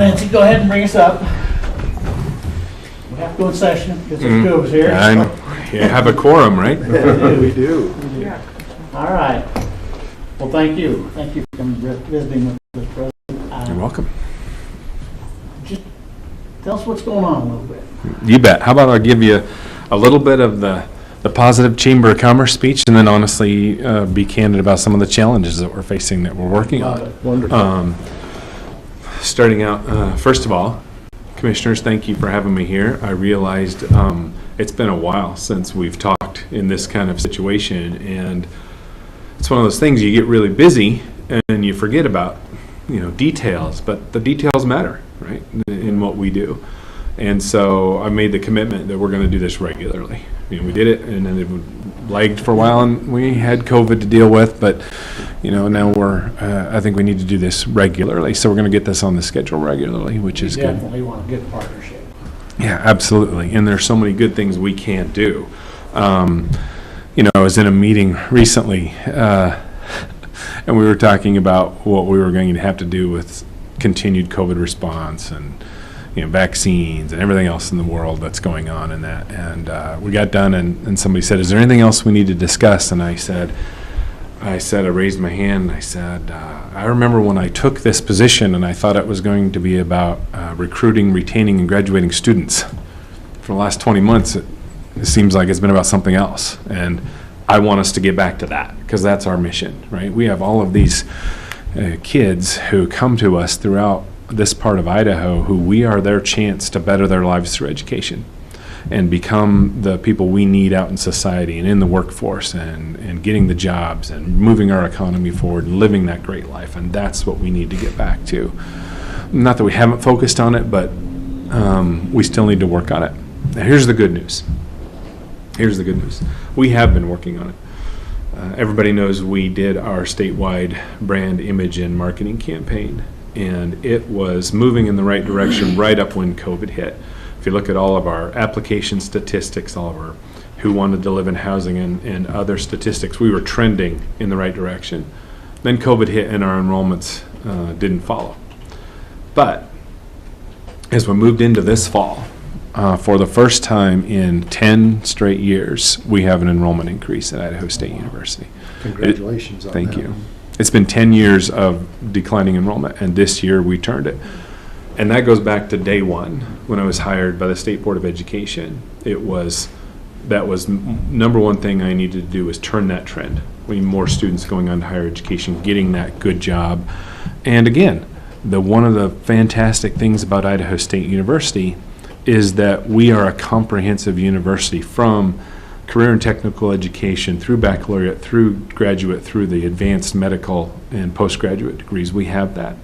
Nancy, go ahead and bring us up. We have to go in session because there's two of us here. I know. You have a quorum, right? We do. Yeah. All right. Well, thank you. Thank you for coming visiting with us, President. You're welcome. Just tell us what's going on a little bit. You bet. How about I give you a little bit of the positive Chamber of Commerce speech, and then honestly be candid about some of the challenges that we're facing that we're working on. Wonderful. Starting out, first of all, Commissioners, thank you for having me here. I realized it's been a while since we've talked in this kind of situation, and it's one of those things you get really busy and you forget about, details, but the details matter, right, in what we do. And so I made the commitment that we're going to do this regularly. We did it, and then it lagged for a while, and we had COVID to deal with, but now I think we need to do this regularly, so we're going to get this on the schedule regularly, which is good. Definitely want a good partnership. Yeah, absolutely, and there's so many good things we can do. I was in a meeting recently, and we were talking about what we were going to have to do with continued COVID response and vaccines and everything else in the world that's going on in that. And we got done, and somebody said, is there anything else we need to discuss? And I raised my hand, and I said, I remember when I took this position, and I thought it was going to be about recruiting, retaining, and graduating students. For the last 20 months, it seems like it's been about something else. And I want us to get back to that, because that's our mission, right? We have all of these kids who come to us throughout this part of Idaho who we are their chance to better their lives through education and become the people we need out in society and in the workforce and getting the jobs and moving our economy forward and living that great life. And that's what we need to get back to. Not that we haven't focused on it, but we still need to work on it. Now, here's the good news. We have been working on it. Everybody knows we did our statewide brand image and marketing campaign, and it was moving in the right direction right up when COVID hit. If you look at all of our application statistics, all of our who wanted to live in housing and other statistics, we were trending in the right direction. Then COVID hit and our enrollments didn't follow. But as we moved into this fall, for the first time in 10 straight years, we have an enrollment increase at Idaho State University. Congratulations on that. Thank you. It's been 10 years of declining enrollment, and this year we turned it. And that goes back to day one when I was hired by the State Board of Education. That was number one thing I needed to do was turn that trend. We need more students going on to higher education, getting that good job. And again, one of the fantastic things about Idaho State University is that we are a comprehensive university from career and technical education through baccalaureate, through graduate, through the advanced medical and postgraduate degrees. We have that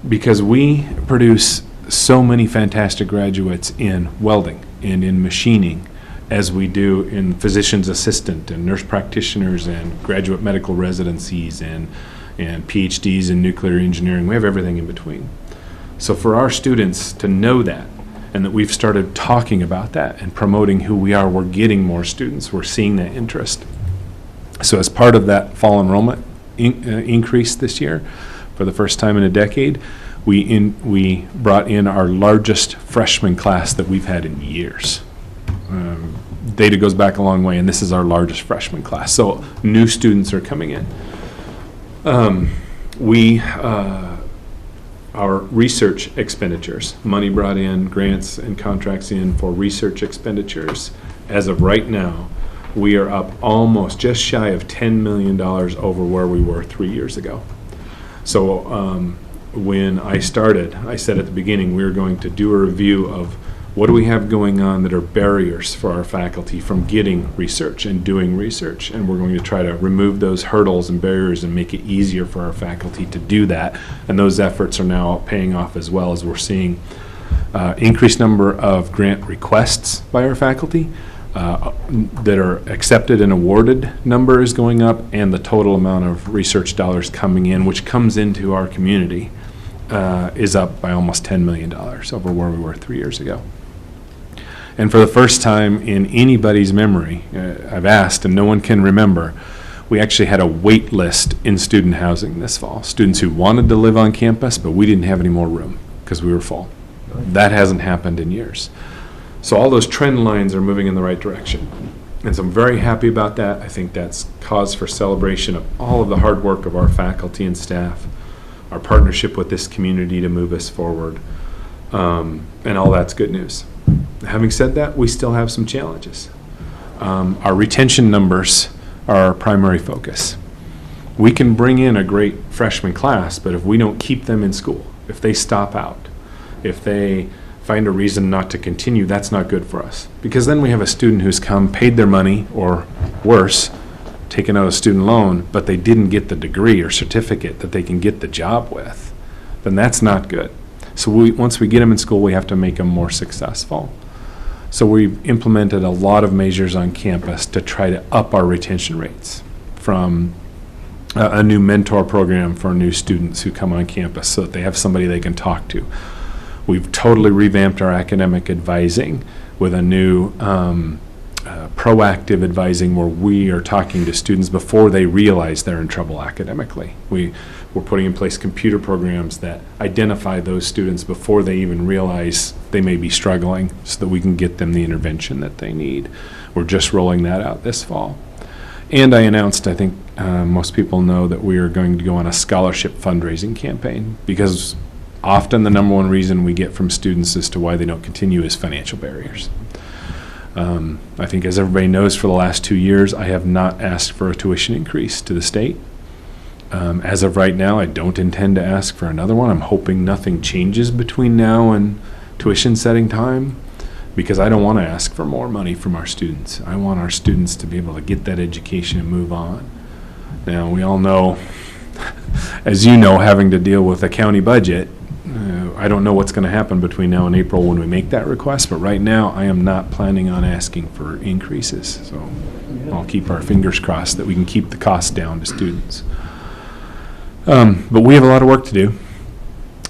because we produce so many fantastic graduates in welding and in machining, as we do in physician's assistant and nurse practitioners and graduate medical residencies and PhDs in nuclear engineering. We have everything in between. So for our students to know that, and that we've started talking about that and promoting who we are, we're getting more students. We're seeing that interest. So as part of that fall enrollment increase this year, for the first time in a decade, we brought in our largest freshman class that we've had in years. Data goes back a long way, and this is our largest freshman class. So new students are coming in. Our research expenditures, money brought in, grants and contracts in for research expenditures, as of right now, we are up almost just shy of $10 million over where we were 3 years ago. So when I started, I said at the beginning we were going to do a review of what do we have going on that are barriers for our faculty from getting research and doing research, and we're going to try to remove those hurdles and barriers and make it easier for our faculty to do that. And those efforts are now paying off, as well as we're seeing increased number of grant requests by our faculty that are accepted and awarded number is going up, and the total amount of research dollars coming in, which comes into our community, is up by almost $10 million over where we were 3 years ago. And for the first time in anybody's memory, I've asked and no one can remember, we actually had a wait list in student housing this fall. Students who wanted to live on campus, but we didn't have any more room. because we were full. That hasn't happened in years. So all those trend lines are moving in the right direction. And so I'm very happy about that. I think that's cause for celebration of all of the hard work of our faculty and staff, our partnership with this community to move us forward, and all that's good news. Having said that, we still have some challenges. Our retention numbers are our primary focus. We can bring in a great freshman class, but if we don't keep them in school, if they stop out, if they find a reason not to continue, that's not good for us. Because then we have a student who's come, paid their money, or worse, taken out a student loan, but they didn't get the degree or certificate that they can get the job with. Then that's not good. So once we get them in school, we have to make them more successful. So we've implemented a lot of measures on campus to try to up our retention rates, from a new mentor program for new students who come on campus so that they have somebody they can talk to. We've totally revamped our academic advising with a new proactive advising, where we are talking to students before they realize they're in trouble academically. We're putting in place computer programs that identify those students before they even realize they may be struggling, so that we can get them the intervention that they need. We're just rolling that out this fall. And I announced, I think most people know, that we are going to go on a scholarship fundraising campaign, because often the number one reason we get from students as to why they don't continue is financial barriers. I think, as everybody knows, for the last 2 years, I have not asked for a tuition increase to the state. As of right now, I don't intend to ask for another one. I'm hoping nothing changes between now and tuition setting time, because I don't want to ask for more money from our students. I want our students to be able to get that education and move on. Now, we all know, as you know, having to deal with a county budget, I don't know what's going to happen between now and April when we make that request, but right now I am not planning on asking for increases. So I'll keep our fingers crossed that we can keep the costs down to students. But we have a lot of work to do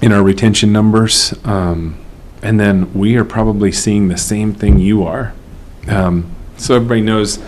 in our retention numbers. And then we are probably seeing the same thing you are. So everybody knows,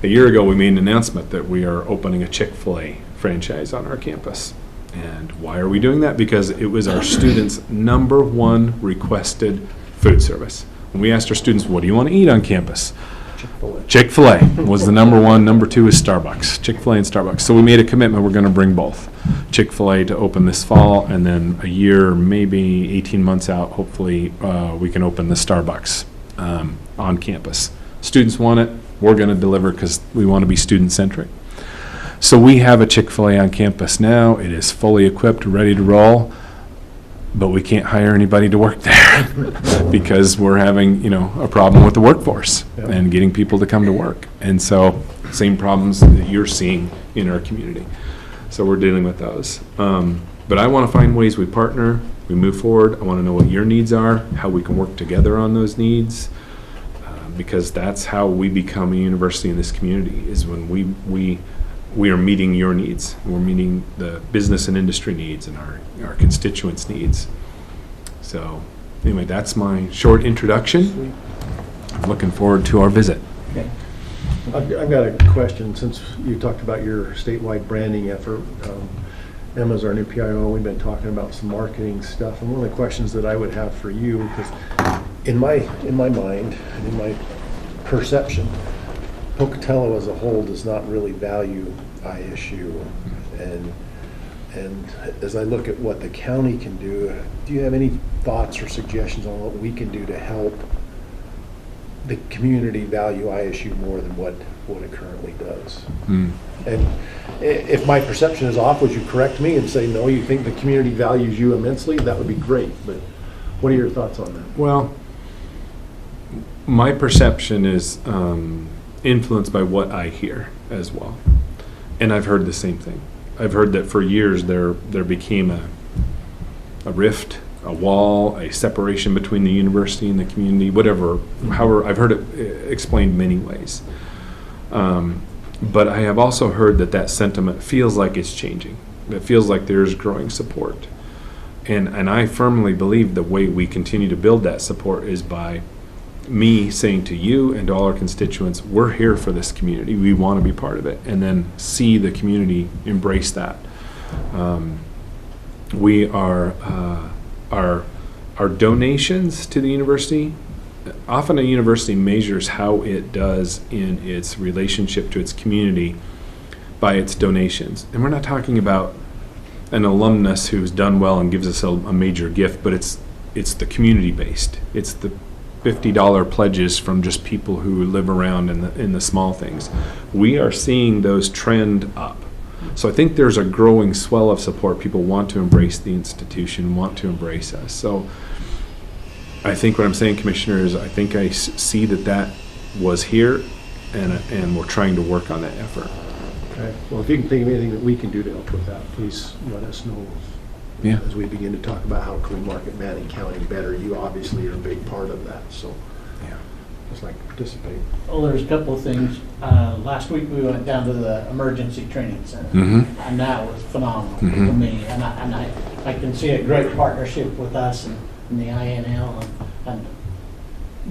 a year ago we made an announcement that we are opening a Chick-fil-A franchise on our campus. And why are we doing that? Because it was our students' #1 requested food service. When we asked our students, what do you want to eat on campus? Chick-fil-A. Chick-fil-A was the #1. #2 is Starbucks. Chick-fil-A and Starbucks. So we made a commitment, we're going to bring both. Chick-fil-A to open this fall, and then a year, maybe 18 months out, hopefully we can open the Starbucks on campus. Students want it, we're going to deliver, because we want to be student-centric. So we have a Chick-fil-A on campus now. It is fully equipped, ready to roll, but we can't hire anybody to work there because we're having, a problem with the workforce and getting people to come to work. And so same problems that you're seeing in our community. So we're dealing with those. But I want to find ways we partner, we move forward. I want to know what your needs are, how we can work together on those needs, because that's how we become a university in this community, is when we are meeting your needs. We're meeting the business and industry needs and our constituents' needs. So anyway, that's my short introduction. I'm looking forward to our visit. Okay. I've got a question, since you talked about your statewide branding effort. Emma's our new PIO. We've been talking about some marketing stuff, and one of the questions that I would have for you, because in my mind, in my perception, Pocatello as a whole does not really value ISU, and as I look at what the county can do you have any thoughts or suggestions on what we can do to help the community value ISU more than what it currently does? And if my perception is off, would you correct me and say, no, you think the community values you immensely? That would be great, but what are your thoughts on that? Well, my perception is influenced by what I hear as well. And I've heard the same thing. I've heard that for years there became a rift, a wall, a separation between the university and the community, however, I've heard it explained many ways. But I have also heard that sentiment feels like it's changing. It feels like there's growing support. And I firmly believe the way we continue to build that support is by me saying to you and to all our constituents, we're here for this community. We want to be part of it. And then see the community embrace that. We are, our our donations to the university, often a university measures how it does in its relationship to its community by its donations. And we're not talking about an alumnus who's done well and gives us a major gift, but it's the community based. It's the $50 pledges from just people who live around in the small things. We are seeing those trend up. So I think there's a growing swell of support. People want to embrace the institution, want to embrace us. So I think what I'm saying, Commissioner, is I think I see that was here, and we're trying to work on that effort. Okay. Well, if you can think of anything that we can do to help with that, please let us know. Yeah. As we begin to talk about how can we market Bannock County better, you obviously are a big part of that, so Yeah. just like to participate. Well, there's a couple of things. Last week we went down to the emergency training center, Mm-hmm. and that was phenomenal Mhm. for me. And I can see a great partnership with us and the INL and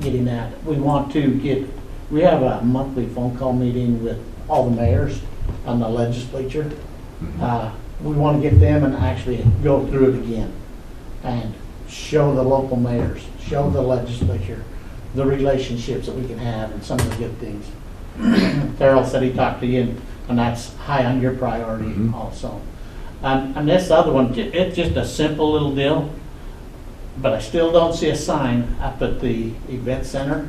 getting that. We have a monthly phone call meeting with all the mayors and the legislature. We want to get them and actually go through it again and show the local mayors, show the legislature the relationships that we can have and some of the good things. Farrell said he talked to you, and that's high on your priority Mhm. also. And this other one, it's just a simple little deal, but I still don't see a sign up at the event center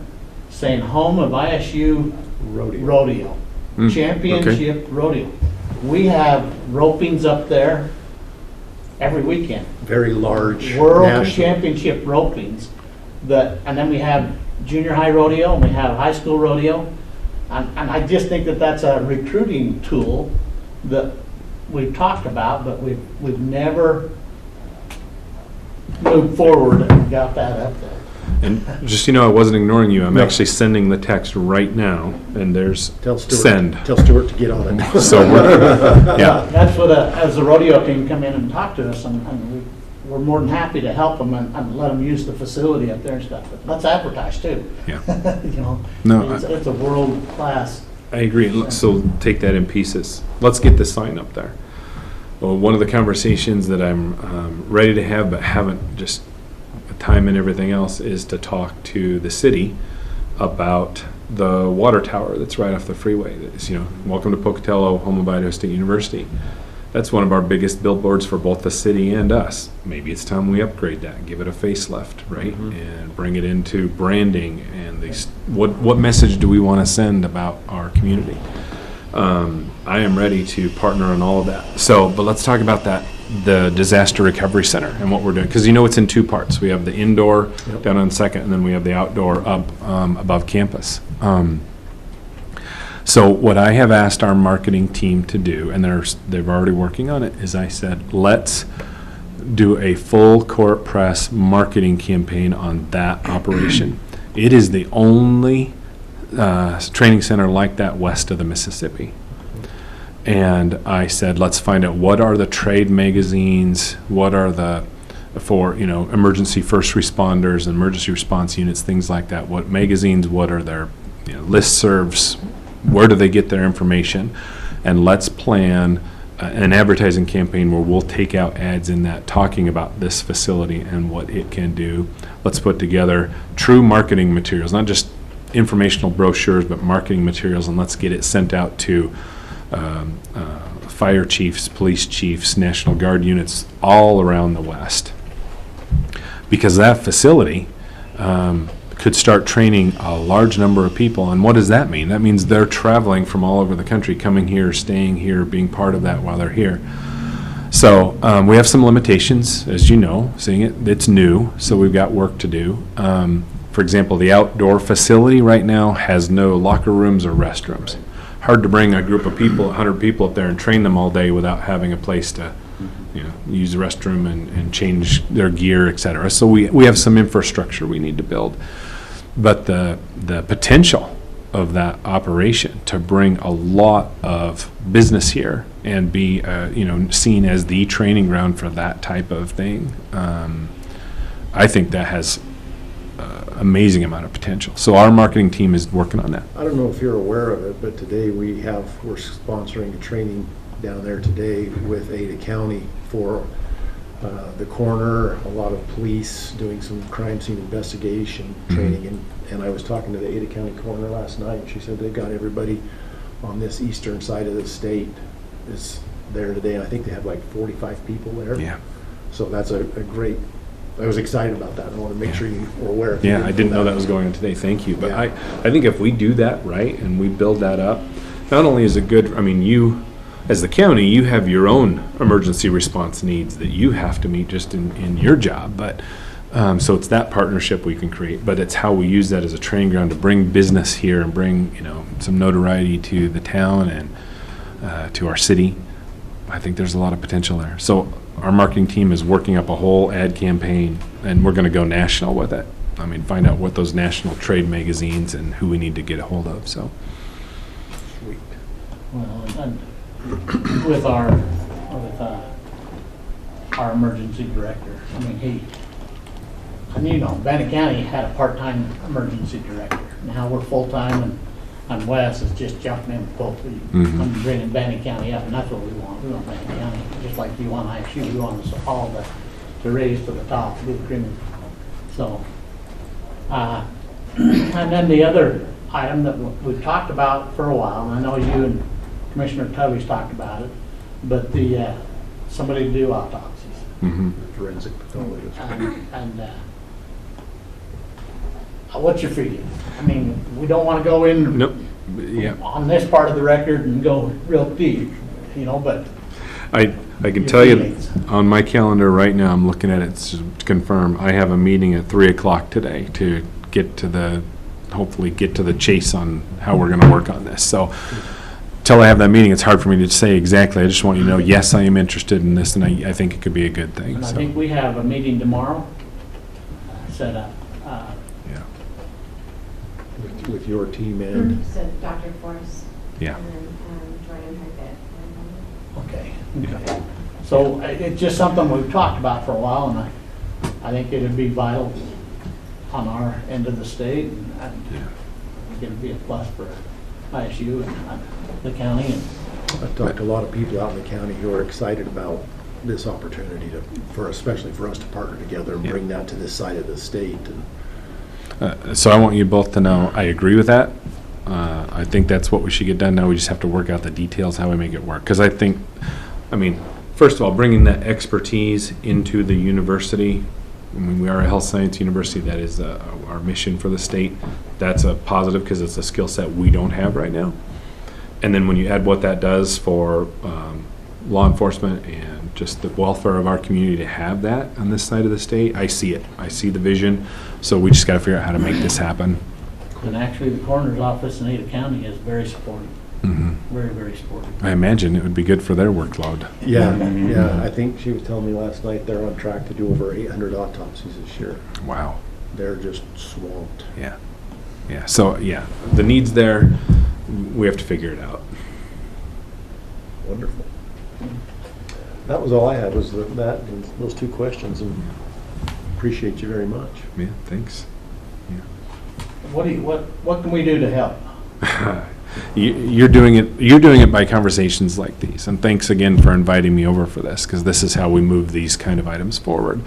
saying home of ISU Rodeo. rodeo, Mm, championship rodeo. We have ropings up there every weekend. Very large. World national. championship ropings and then we have junior high rodeo and we have high school rodeo. And I just think that that's a recruiting tool that we've talked about, but we've never moved forward and got that up there. And just, I wasn't ignoring you. I'm No. actually sending the text right now, and there's Tell Stuart, send. Tell Stuart to get on it. So yeah. That's what, as the rodeo team come in and talk to us, and we're more than happy to help them and let them use the facility up there and stuff. But let's advertise too. Yeah. No, No, it's a world class. I agree. So take that in pieces. Let's get the sign up there. Well, one of the conversations that I'm ready to have but haven't just time and everything else is to talk to the city about the water tower that's right off the freeway. It's, welcome to Pocatello, home of Idaho State University. That's one of our biggest billboards for both the city and us. Maybe it's time we upgrade that, give it a facelift, right? Mhm. And bring it into branding and what message do we want to send about our community? I am ready to partner on all of that. But let's talk about the disaster recovery center and what we're doing, because it's in two parts. We have the indoor Yep. down on Second, and then we have the outdoor up above campus. So what I have asked our marketing team to do, and they're already working on it, is I said, let's do a full court press marketing campaign on that operation. It is the only training center like that west of the Mississippi. And I said, let's find out what are the trade magazines, what are for emergency first responders, emergency response units, things like that. What magazines, what are their listservs, where do they get their information? And let's plan an advertising campaign where we'll take out ads in that talking about this facility and what it can do. Let's put together true marketing materials, not just informational brochures, but marketing materials, and let's get it sent out to fire chiefs, police chiefs, National Guard units all around the West. Because that facility could start training a large number of people. And what does that mean? That means they're traveling from all over the country, coming here, staying here, being part of that while they're here. So we have some limitations, as you know, seeing it's new, so we've got work to do. For example, the outdoor facility right now has no locker rooms or restrooms. Hard to bring a group of people, 100 people up there and train them all day without having a place to use the restroom and change their gear, et cetera. So we have some infrastructure we need to build. But the potential of that operation to bring a lot of business here and be seen as the training ground for that type of thing, I think that has amazing amount of potential. So our marketing team is working on that. I don't know if you're aware of it, but today we're sponsoring a training down there today with Ada County for the coroner, a lot of police doing some crime scene investigation training. And I was talking to the Ada County coroner last night, and she said they've got everybody on this eastern side of the state is there today. And I think they have like 45 people there. Yeah. So that's a great, I was excited about that. I want to make sure you were aware of it. Yeah, I didn't know that was going on today. Thank you. But Yeah. I think if we do that right and we build that up, not only is it good, I mean, you, as the county, you have your own emergency response needs that you have to meet just in your job. But so it's that partnership we can create, but it's how we use that as a training ground to bring business here and bring, some notoriety to the town and to our city. I think there's a lot of potential there. So our marketing team is working up a whole ad campaign, and we're going to go national with it. I mean, find out what those national trade magazines and who we need to get a hold of. So, Sweet. Well, and with our emergency director, I mean, Bannock County had a part-time emergency director. Now we're full-time, and Wes is just jumping in both. I'm bringing Bannock County up, and that's what we want. We want Bannock County, just like you want ISU, we want us all to raise to the top, to be the cream. So, and then the other item that we've talked about for a while, and I know you and Commissioner Tubby's talked about it, but somebody to do autopsies. Forensic pathologist. And what's your feeling? I mean, we don't want to go in nope. Yeah. on this part of the record and go real deep, but I can Your tell you feelings. on my calendar right now, I'm looking at it to confirm. I have a meeting at 3:00 today to hopefully get to the chase on how we're going to work on this. So till I have that meeting, it's hard for me to say exactly. I just want you to know, yes, I am interested in this, and I think it could be a good thing. and I So, think we have a meeting tomorrow set up. yeah, With your team and So Dr. Forrest. yeah. And then Jordan Harkett. Okay. So it's just something we've talked about for a while, and I think it'd be vital on our end of the state, and it'd be a plus for ISU and the county. And I've talked to a lot of people out in the county who are excited about this opportunity especially for us to partner together and bring that to this side of the state. So I want you both to know I agree with that. I think that's what we should get done. Now we just have to work out the details, how we make it work. Because first of all, bringing that expertise into the university. I mean, we are a health science university. That is our mission for the state. That's a positive because it's a skill set we don't have right now. And then when you add what that does for law enforcement and just the welfare of our community to have that on this side of the state, I see it. I see the vision. So we just got to figure out how to make this happen. And actually, the coroner's office in Ada County is very supportive. Very, very supportive. I imagine it would be good for their workload. Yeah, I think she was telling me last night they're on track to do over 800 autopsies this year. Wow. They're just swamped. Yeah. Yeah. So, yeah, the need's there. We have to figure it out. Wonderful. That was all I had, was that and those two questions, and appreciate you very much. Yeah, thanks. What can we do to help? You're doing it by conversations like these, and thanks again for inviting me over for this, because this is how we move these kind of items forward.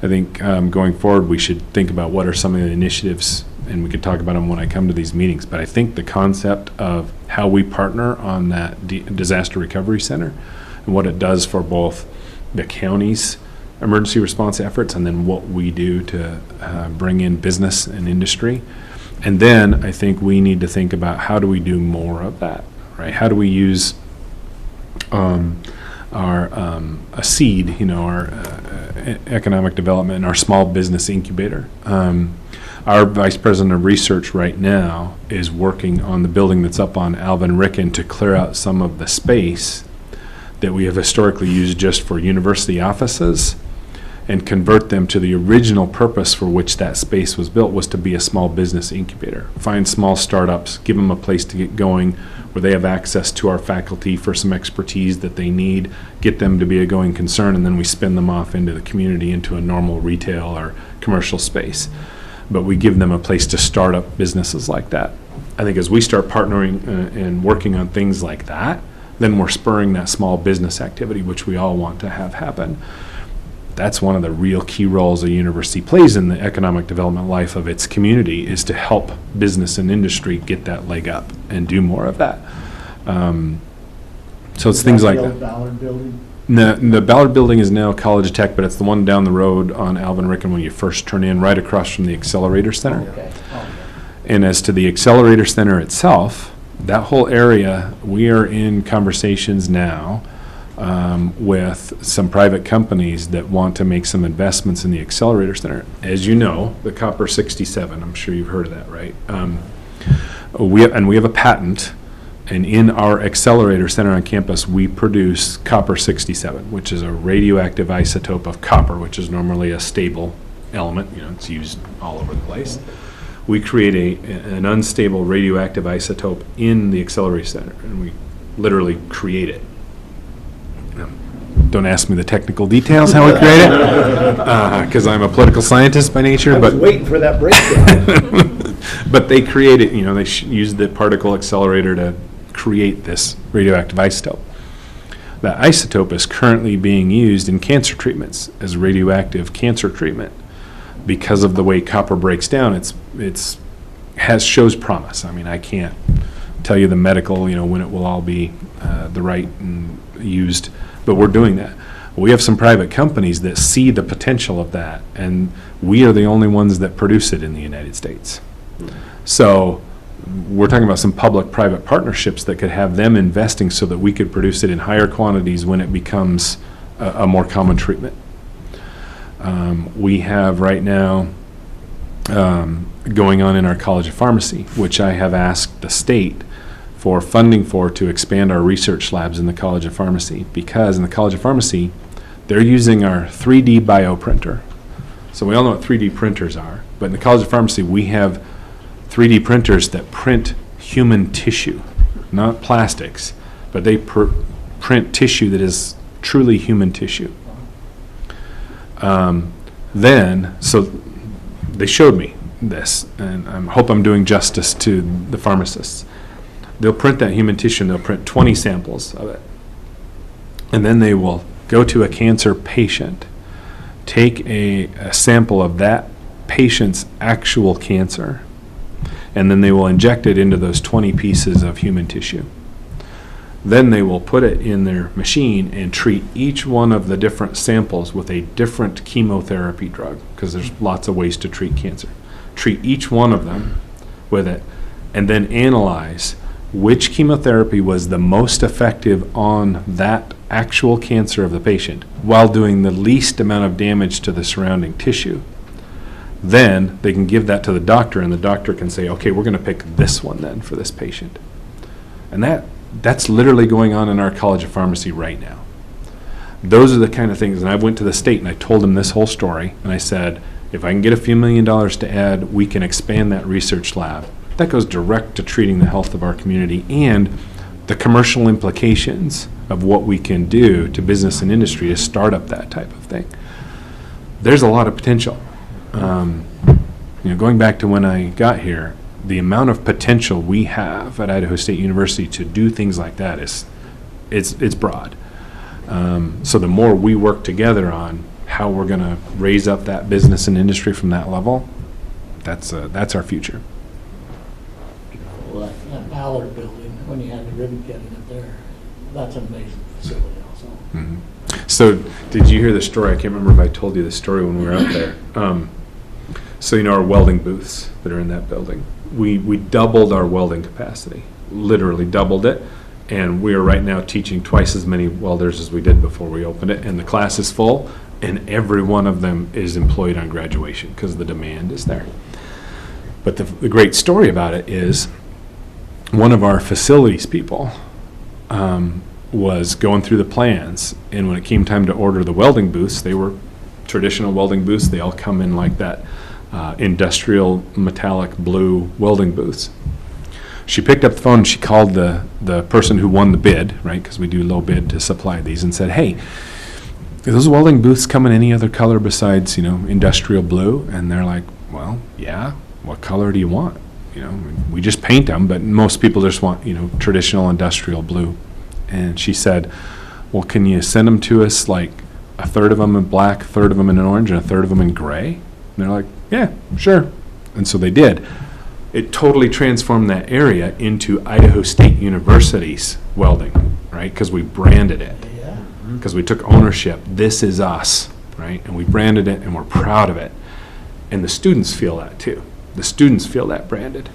I think going forward we should think about what are some of the initiatives, and we could talk about them when I come to these meetings, but I think the concept of how we partner on that disaster recovery center and what it does for both the county's emergency response efforts and then what we do to bring in business and industry. And then I think we need to think about how do we do more of that, right? How do we use our a seed, our economic development and our small business incubator. Our vice president of research right now is working on the building that's up on Alvin Ricken to clear out some of the space that we have historically used just for university offices and convert them to the original purpose for which that space was built, was to be a small business incubator. Find small startups, give them a place to get going where they have access to our faculty for some expertise that they need, get them to be a going concern, and then we spin them off into the community into a normal retail or commercial space. But we give them a place to start up businesses like that. I think as we start partnering and working on things like that, then we're spurring that small business activity, which we all want to have happen. that's one of the real key roles a university plays in the economic development life of its community, is to help business and industry get that leg up and do more of that. So it's things like that. Ballard building? No, the Ballard building is now College of Tech, but it's the one down the road on Alvin Ricken when you first turn in, right across from the Accelerator Center. Okay. Oh, And as to the Accelerator Center itself, that whole area, we are in conversations now with some private companies that want to make some investments in the Accelerator Center. As you know, the Copper 67, I'm sure you've heard of that, right? We have a patent, and in our Accelerator Center on campus, we produce Copper 67, which is a radioactive isotope of copper, which is normally a stable element. You know, it's used all over the place. We create an unstable radioactive isotope in the Accelerator Center, and we literally create it. Don't ask me the technical details how we create it, because I'm a political scientist by nature. I was waiting for that breakdown. But they create it, you know, they use the particle accelerator to create this radioactive isotope. That isotope is currently being used in cancer treatments as radioactive cancer treatment. Because of the way copper breaks down, shows promise. I mean, I can't tell you the medical, you know, when it will all be the right and used, but we're doing that. We have some private companies that see the potential of that, and we are the only ones that produce it in the United States. So we're talking about some public-private partnerships that could have them investing so that we could produce it in higher quantities when it becomes a more common treatment. We have right now going on in our College of Pharmacy, which I have asked the state for funding for to expand our research labs in the College of Pharmacy, because in the College of Pharmacy, they're using our 3D bioprinter. So we all know what 3D printers are, but in the College of Pharmacy, we have 3D printers that print human tissue, not plastics, but they print tissue that is truly human tissue. So they showed me this, and I hope I'm doing justice to the pharmacists. They'll print that human tissue, and they'll print 20 samples of it. And then they will go to a cancer patient, take a sample of that patient's actual cancer, and then they will inject it into those 20 pieces of human tissue. Then they will put it in their machine and treat each one of the different samples with a different chemotherapy drug, because there's lots of ways to treat cancer. Treat each one of them with it, and then analyze which chemotherapy was the most effective on that actual cancer of the patient while doing the least amount of damage to the surrounding tissue. Then they can give that to the doctor, and the doctor can say, okay, we're going to pick this one then for this patient. And that's literally going on in our College of Pharmacy right now. Those are the kind of things, and I went to the state and I told them this whole story, and I said, if I can get a few $1 million to add, we can expand that research lab. That goes direct to treating the health of our community and the commercial implications of what we can do to business and industry to start up that type of thing. There's a lot of potential. Going back to when I got here, the amount of potential we have at Idaho State University to do things like that it's broad. So the more we work together on how we're going to raise up that business and industry from that level, that's our future. Well, that Ballard building, when you had the ribbon cutting up there, that's an amazing facility also. Mm-hmm. So did you hear the story? I can't remember if I told you the story when we were out there. So our welding booths that are in that building, we doubled our welding capacity, literally doubled it, and we are right now teaching twice as many welders as we did before we opened it, and the class is full, and every one of them is employed on graduation because the demand is there. But the great story about it is one of our facilities people was going through the plans, and when it came time to order the welding booths, they were traditional welding booths. They all come in like that industrial metallic blue welding booths. She picked up the phone and she called the person who won the bid, right, because we do low bid to supply these, and said, hey, do those welding booths come in any other color besides, industrial blue? And they're like, well, yeah, what color do you want? We just paint them, but most people just want, traditional industrial blue. And she said, well, can you send them to us like a third of them in black, a third of them in orange, and a third of them in gray? And they're like, yeah, sure. And so they did. It totally transformed that area into Idaho State University's welding, right? Because we branded it. Yeah. Because we took ownership. This is us, right? And we branded it, and we're proud of it. And the students feel that too. The students feel that branded.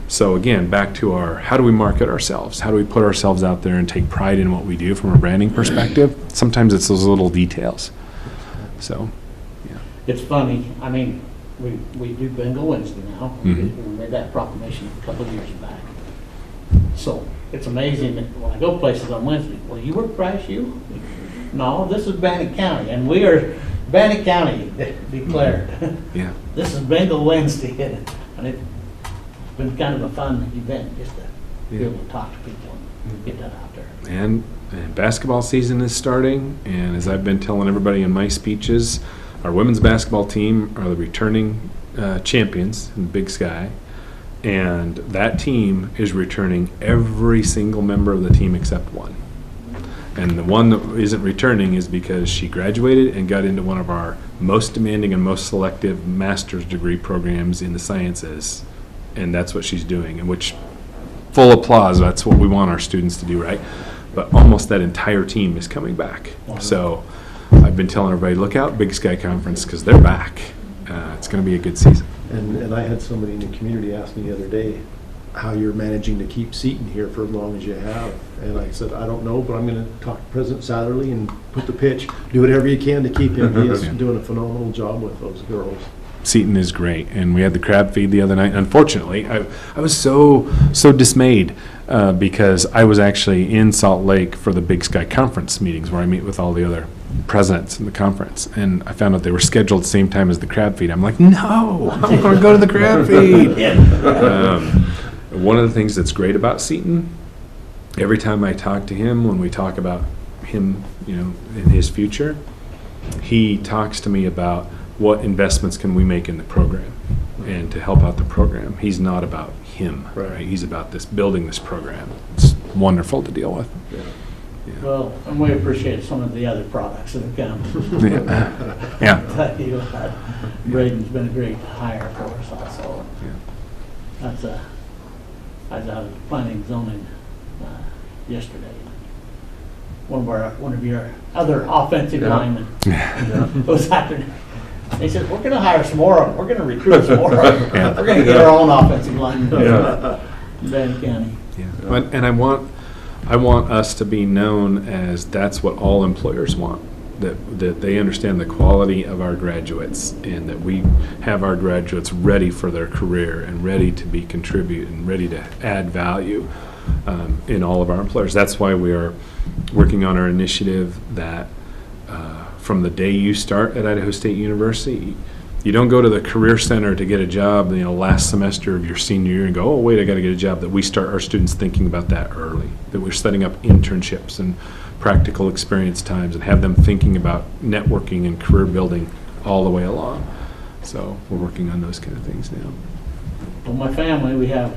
So again, back to our, how do we market ourselves? How do we put ourselves out there and take pride in what we do from a branding perspective? Sometimes it's those little details. So, yeah. It's funny, I mean, we do Bengal Wednesday now. Mhm. We made that proclamation a couple of years back. So it's amazing that when I go places on Wednesday, well, you work for ISU? No, this is Bannock County, and we are Bannock County declared. Yeah. This is Bengal Wednesday, and it's been kind of a fun event just to be able to talk to people and get that out there. And basketball season is starting, and as I've been telling everybody in my speeches, our women's basketball team are the returning champions in the Big Sky, and that team is returning every single member of the team except one. And the one that isn't returning is because she graduated and got into one of our most demanding and most selective master's degree programs in the sciences, and that's what she's doing, and which, full applause, that's what we want our students to do, right? But almost that entire team is coming back. So I've been telling everybody, look out, Big Sky Conference, because they're back. It's going to be a good season. And I had somebody in the community ask me the other day how you're managing to keep Seton here for as long as you have. And I said, I don't know, but I'm going to talk to President Satterley and put the pitch. Do whatever you can to keep him. He is doing a phenomenal job with those girls. Seton is great, and we had the crab feed the other night. Unfortunately, I was so dismayed because I was actually in Salt Lake for the Big Sky Conference meetings where I meet with all the other presidents in the conference, and I found out they were scheduled the same time as the crab feed. I'm like, no, I'm going to go to the crab feed. One of the things that's great about Seton, every time I talk to him, when we talk about him, in his future, he talks to me about what investments can we make in the program and to help out the program. He's not about him, right? He's about building this program. It's wonderful to deal with. Yeah. Yeah. Well, and we appreciate some of the other products that have come. Yeah. Braden's been a great hire for us also. Yeah. I was out of planning and zoning yesterday. One of your other offensive linemen was out there. They said, we're going to hire some more of them. We're going to recruit some more of them. Yeah. We're going to get our own offensive linemen Yeah. in Bannock County. Yeah. And I want us to be known as that's what all employers want, that they understand the quality of our graduates and that we have our graduates ready for their career and ready to contribute and ready to add value in all of our employers. That's why we are working on our initiative that from the day you start at Idaho State University, you don't go to the Career Center to get a job, last semester of your senior year and go, oh, wait, I got to get a job. That we start our students thinking about that early, that we're setting up internships and practical experience times and have them thinking about networking and career building all the way along. So we're working on those kind of things now. Well, my family, I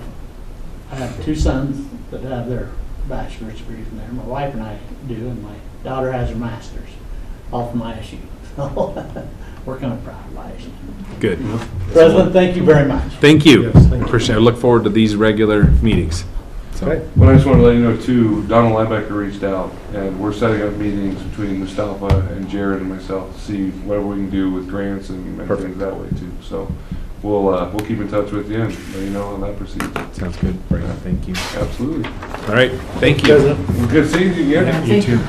have two sons that have their bachelor's degree from there. My wife and I do, and my daughter has her master's, all from ISU. So we're kind of proud of ISU. Good. President, thank you very much. Thank you. Yes, thank you. Appreciate it. I look forward to these regular meetings. So. Okay. Well, I just want to let you know too, Donald Linebacker reached out, and we're setting up meetings between Mustafa and Jared and myself to see whatever we can do with grants and things that way too. So we'll keep in touch with you and let you know how that proceeds. Sounds good. Thank you. Absolutely. All right. Thank you. Good seeing you again. You too.